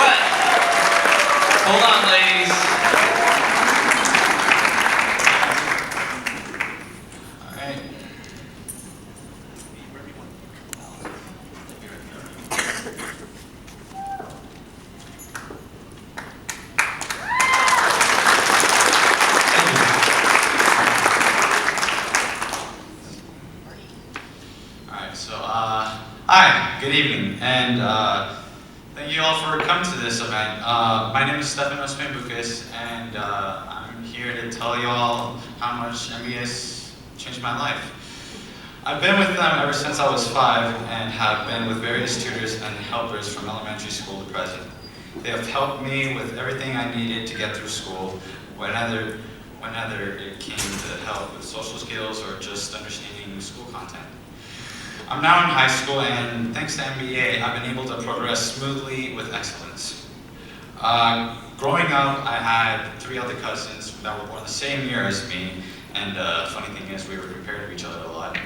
But, hold on, ladies. All right. Hi, good evening, and thank you all for coming to this event. My name is Stefanos Pamboukas, and I'm here to tell you all how much N.B.A has changed my life. I've been with them ever since I was 5 and have been with various tutors and helpers from elementary school to present. They have helped me with everything I needed to get through school, whether it came to help with social skills or just understanding school content. I'm now in high school, and thanks to N.B.A, I've been able to progress smoothly with excellence. Growing up, I had 3 other cousins that were born the same year as me, and funny thing is, we were compared to each other a lot.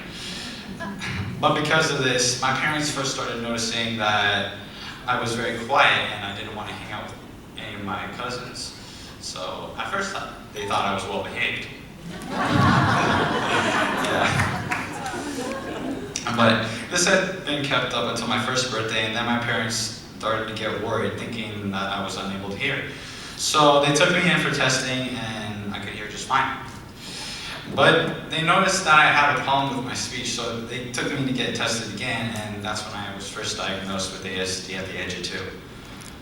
But because of this, my parents first started noticing that I was very quiet and I didn't want to hang out with any of my cousins. So at first, they thought I was well behaved. Yeah. But this had been kept up until my first birthday, and then my parents started to get worried, thinking that I was unable to hear. So they took me in for testing, and I could hear just fine. But they noticed that I had a problem with my speech, so they took me to get tested again, and that's when I was first diagnosed with ASD at the age of 2.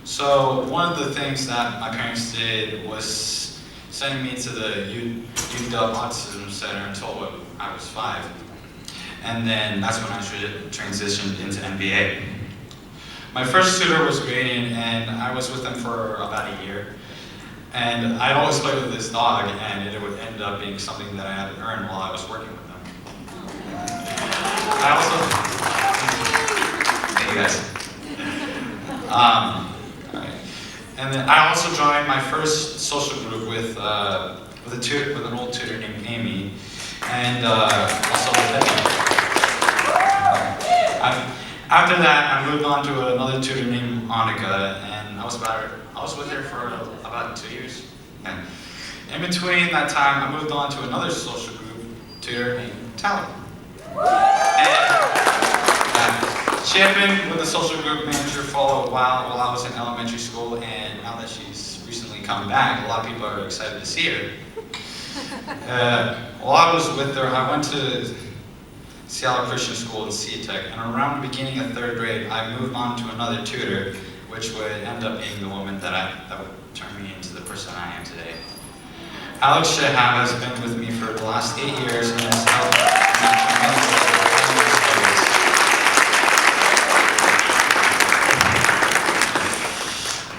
So one of the things that my parents did was sending me to the UW Autism Center until I was 5. And then that's when I transitioned into N.B.A. My first tutor was Gradient, and I was with them for about a year. And I'd always play with this dog, and it would end up being something that I had to earn while I was working with them. I also, thank you guys. Right. And then I also joined my first social group with an old tutor named Amy, and also with Betty. After that, I moved on to another tutor named Monica, and I was with her for about 2 years. And in between that time, I moved on to another social group tutor named Tally. And she had been with the social group manager for a while I was in elementary school, and now that she's recently come back, a lot of people are excited to see her. While I was with her, I went to Seattle Christian School in C-Tech, and around the beginning of 3rd grade, I moved on to another tutor, which would end up being the woman that would turn me into the person I am today. Alex Shahab has been with me for the last 8 years and has helped me tremendously.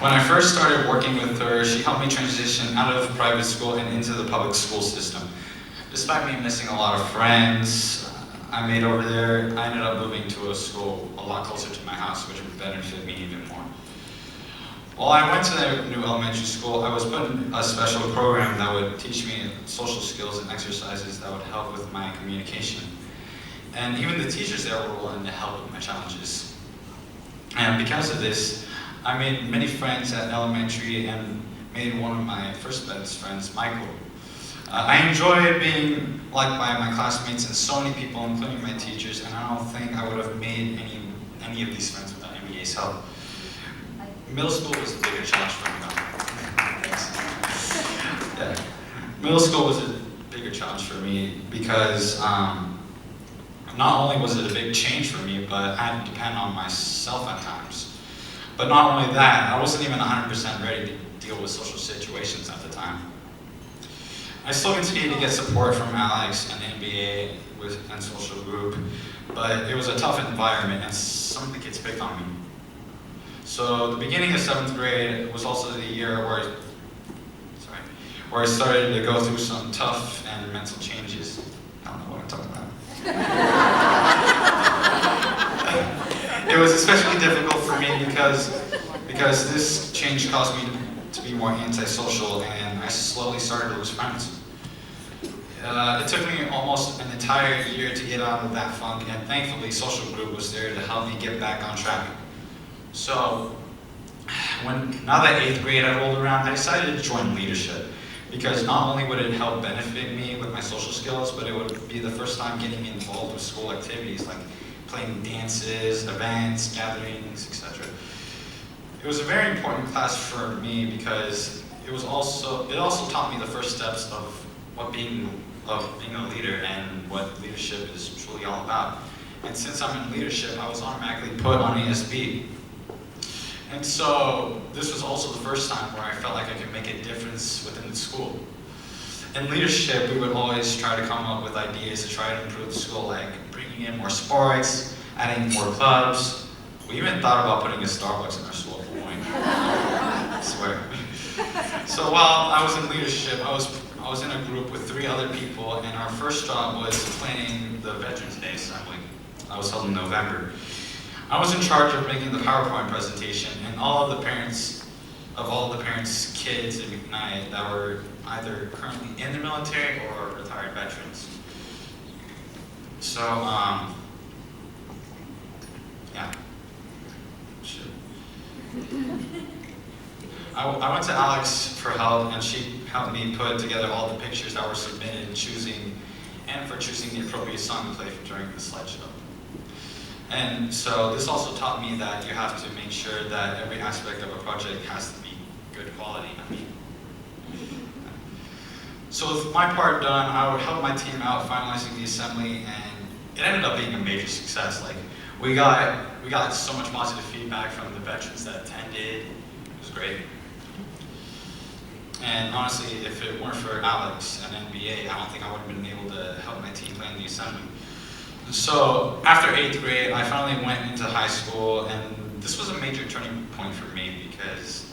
When I first started working with her, she helped me transition out of private school and into the public school system. Despite me missing a lot of friends I made over there, I ended up moving to a school a lot closer to my house, which would benefit me even more. While I went to the new elementary school, I was put in a special program that would teach me social skills and exercises that would help with my communication. And even the teachers there were willing to help with my challenges. And because of this, I made many friends at elementary and made one of my first best friends, Michael. I enjoy being liked by my classmates and so many people, including my teachers, and I don't think I would have made any of these friends without N.B.A.'s help. Middle school was a bigger challenge for me. Yeah. Middle school was a bigger challenge for me because not only was it a big change for me, but I had to depend on myself at times. But not only that, I wasn't even 100% ready to deal with social situations at the time. I still continue to get support from Alex and N.B.A. and social group, but it was a tough environment and some of the kids picked on me. So the beginning of 7th grade was also the year where I started to go through some tough and mental changes. I don't know what I'm talking about. It was especially difficult for me because this change caused me to be more antisocial, and I slowly started to lose friends. It took me almost an entire year to get out of that funk, and thankfully social group was there to help me get back on track. So Now that 8th grade had rolled around, I decided to join leadership because not only would it help benefit me with my social skills, but it would be the first time getting me involved with school activities like playing dances, events, gatherings, etc. It was a very important class for me because it also taught me the first steps of being a leader and what leadership is truly all about. And since I'm in leadership, I was automatically put on ASB. And so this was also the first time where I felt like I could make a difference within the school. In leadership, we would always try to come up with ideas to try to improve the school, like bringing in more sports, adding more clubs. We even thought about putting a Starbucks in our school at one point. I swear. So while I was in leadership, I was in a group with 3 other people, and our first job was planning the Veterans Day Assembly. I was held in November. I was in charge of making the PowerPoint presentation, and all the parents' kids and I that were either currently in the military or retired veterans. So, yeah. Sure. I went to Alex for help, and she helped me put together all the pictures that were submitted, choosing the appropriate song to play during the slideshow. And so this also taught me that you have to make sure that every aspect of a project has to be good quality. So with my part done, I would help my team out finalizing the assembly, and it ended up being a major success. Like we got so much positive feedback from the veterans that attended. It was great. And honestly, if it weren't for Alex and N.B.A, I don't think I would have been able to help my team plan the assembly. So after 8th grade, I finally went into high school, and this was a major turning point for me because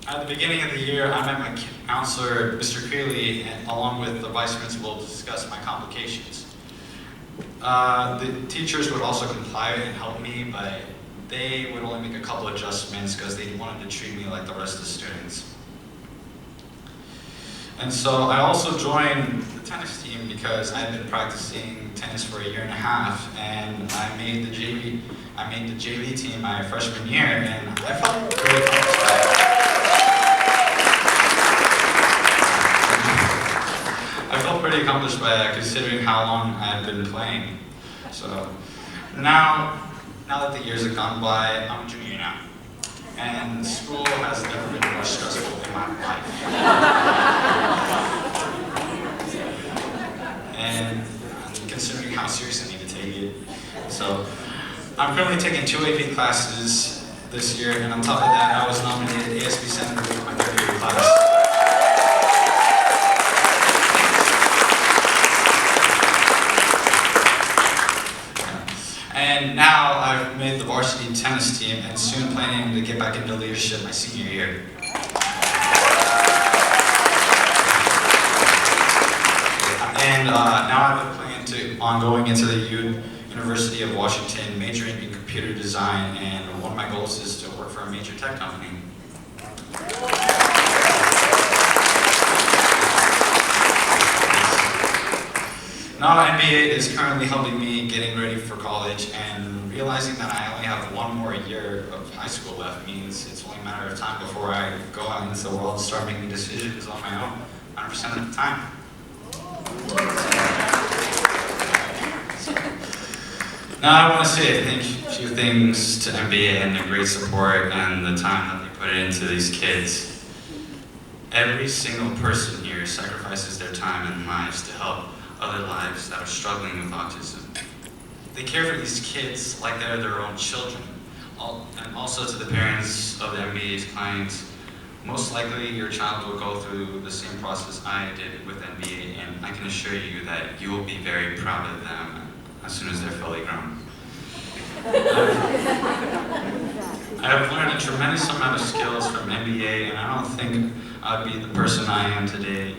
at the beginning of the year, I met my counselor, Mr. Creeley, and along with the vice principal to discuss my complications. The teachers would also comply and help me, but they would only make a couple adjustments because they wanted to treat me like the rest of the students. And so I also joined the tennis team because I had been practicing tennis for 1.5 years, and I made the JV team my freshman year, and I felt pretty accomplished by it. I felt pretty accomplished by that considering how long I had been playing. So now that the years have gone by, I'm a junior now. And school has never been more stressful in my life. And considering how serious I need to take it. So I'm currently taking 2 AP classes this year, and on top of that, I was nominated ASB Senator for my 3rd year class. And now I've made the varsity tennis team and soon planning to get back into leadership my senior year. And now I have a plan on going into the University of Washington, majoring in computer design, and one of my goals is to work for a major tech company. Now N.B.A is currently helping me getting ready for college, and realizing that I only have 1 more year of high school left means it's only a matter of time before I go out into the world and start making decisions on my own, 100% of the time. Now I want to say a few things to N.B.A and their great support and the time that they put into these kids. Every single person here sacrifices their time and lives to help other lives that are struggling with autism. They care for these kids like they're their own children. And also to the parents of the N.B.A's clients, most likely your child will go through the same process I did with N.B.A, and I can assure you that you will be very proud of them as soon as they're fully grown. I have learned a tremendous amount of skills from N.B.A, and I don't think I'd be the person I am today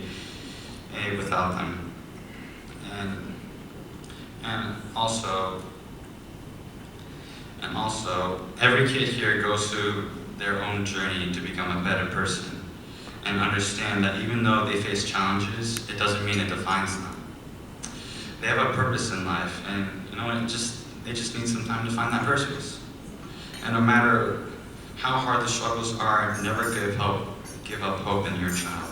without them. And also, every kid here goes through their own journey to become a better person, and understand that even though they face challenges, it doesn't mean it defines them. They have a purpose in life, and they just need some time to find that purpose. And no matter how hard the struggles are, never give up hope in your child.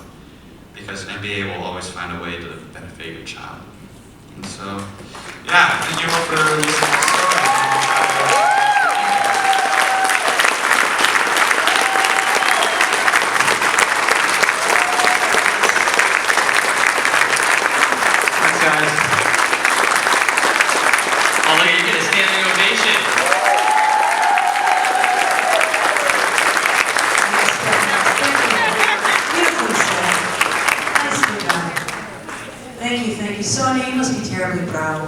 Because N.B.A. will always find a way to benefit your child. And so, yeah, thank you all for listening to the story. Thanks, guys. Oh, look, you get a standing ovation. Thank you. Sonia, you must be terribly proud.